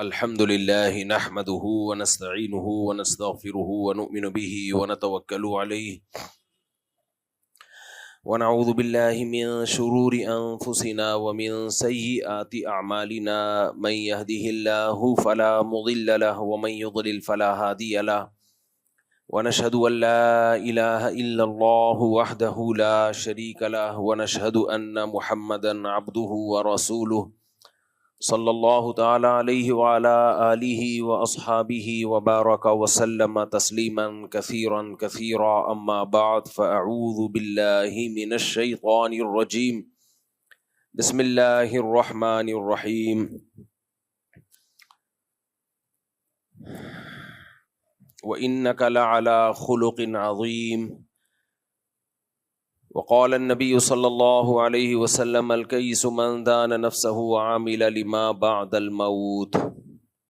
الحمد لله نحمده ونستعينه ونستغفره ونؤمن به ونتوكل عليه ونعوذ بالله من شرور أنفسنا ومن سيئات أعمالنا من يهده الله فلا مضل له ومن يضلل فلا هادي له ونشهد أن لا إله إلا الله وحده لا شريك له ونشهد أن محمدا عبده ورسوله صلی اللہ تعالی علیہ وعلی آلہ واصحابہ وبارک وسلم تسلیما کثیرا کثیرا اما بعد فاعوذ باللہ من الشیطان الرجیم بسم اللہ الرحمن الرحیم وإنک لعلی خلق عظیم وقال النبی صلی اللہ علیہ وسلم الکیس من دان نفسه وعامل لما بعد الموت۔